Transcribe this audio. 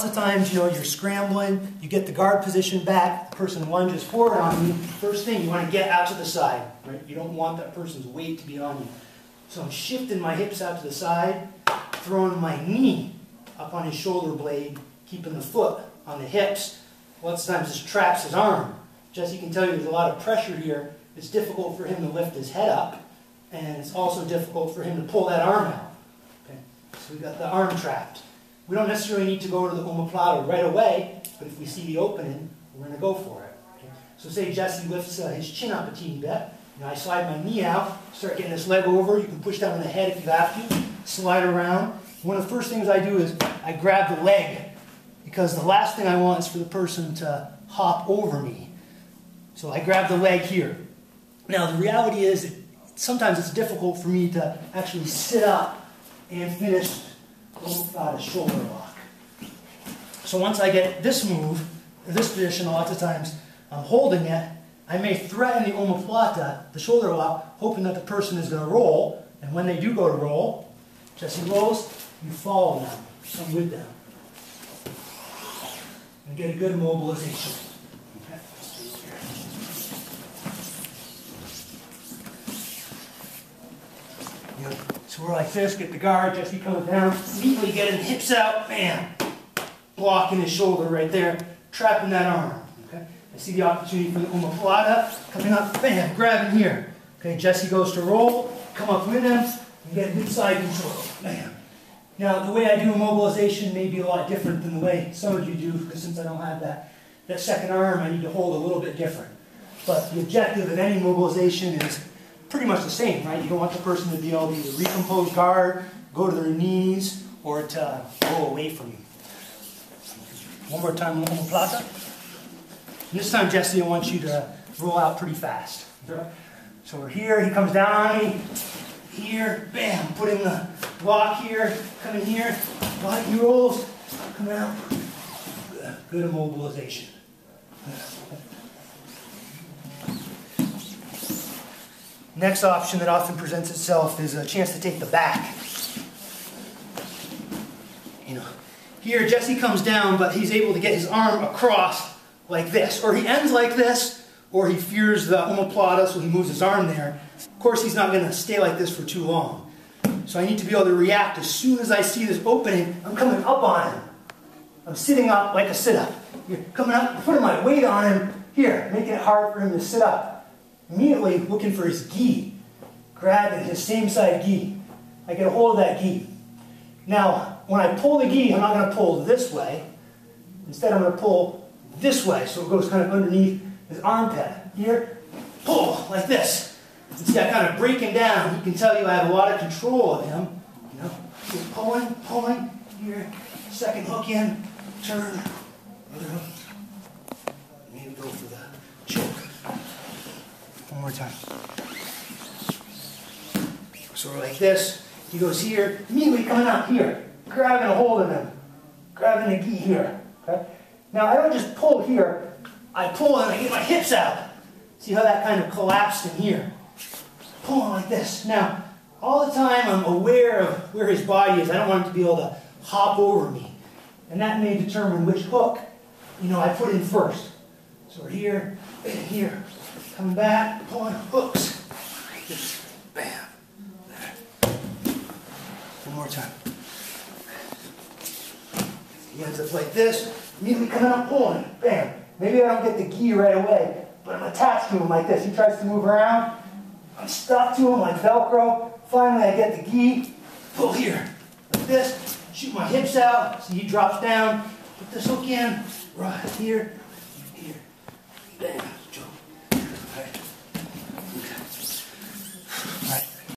lots of times, you're scrambling, you get the guard position back, the person lunges forward on you. First thing, you want to get out to the side, right? You don't want that person's weight to be on you. So I'm shifting my hips out to the side, throwing my knee up on his shoulder blade, keeping the foot on the hips. Lots of times this traps his arm. Jesse can tell you there's a lot of pressure here. It's difficult for him to lift his head up, and it's also difficult for him to pull that arm out. Okay? So we've got the arm trapped. We don't necessarily need to go to the omoplata right away, but if we see the opening, we're going to go for it. Okay? So say Jesse lifts his chin up a teeny bit. I slide my knee out, start getting this leg over. You can push down on the head if you have to. Slide around. One of the first things I do is I grab the leg, because the last thing I want is for the person to hop over me. So I grab the leg here. Now the reality is, sometimes it's difficult for me to actually sit up and finish the shoulder lock. So once I get this move, this position, a lot of times I'm holding it, I may threaten the omoplata, the shoulder lock, hoping that the person is going to roll. And when they do go to roll, Jesse rolls, you follow them, come with them. And get a good mobilization. Okay. So we're like this, get the guard, Jesse comes down, immediately getting hips out, bam, blocking his shoulder right there, trapping that arm. Okay. I see the opportunity for the omoplata, coming up, bam, grabbing here. Okay, Jesse goes to roll, come up with him, and get good side control, bam. Now, the way I do immobilization may be a lot different than the way some of you do, because since I don't have that second arm, I need to hold a little bit different. But the objective of any mobilization is pretty much the same, right? You don't want the person to be able to either recompose guard, go to their knees, or to go away from you. One more time, omoplata. This time, Jesse, I want you to roll out pretty fast. So we're here, he comes down on me. Here, bam, put in the block here, come in here, block, he rolls, come out. Good immobilization. Next option that often presents itself is a chance to take the back. Here Jesse comes down, but he's able to get his arm across like this, or he ends like this, or he fears the omoplata, so he moves his arm there. Of course, he's not going to stay like this for too long. So I need to be able to react as soon as I see this opening. I'm coming up on him. I'm sitting up like a sit-up. You're coming up, putting my weight on him. Here, making it hard for him to sit up. Immediately looking for his gi. Grabbing his same side gi. I get a hold of that gi. Now, when I pull the gi, I'm not going to pull this way. Instead, I'm going to pull this way, so it goes kind of underneath his armpit. Here, pull, like this. And see, I kind of break him down. He can tell you I have a lot of control of him. You're pulling, here, second hook in, turn, other hook. Maybe go for the choke. One more time. So we're like this. He goes here, immediately coming out here, grabbing a hold of him, grabbing the gi here. Okay? Now I don't just pull here, I pull and I get my hips out. See how that kind of collapsed in here? Pulling like this. Now, all the time I'm aware of where his body is. I don't want him to be able to hop over me. And that may determine which hook, I put in first. So we're here, and here. Coming back, pulling hooks. Just bam. There. One more time. He ends up like this. Immediately coming up, pulling. Bam. Maybe I don't get the gi right away, but I'm attached to him like this. He tries to move around. I'm stuck to him like Velcro. Finally, I get the gi. Pull here. Like this. Shoot my hips out. See, he drops down. Put this hook in. Right here. Here. Bam. Choke. All right.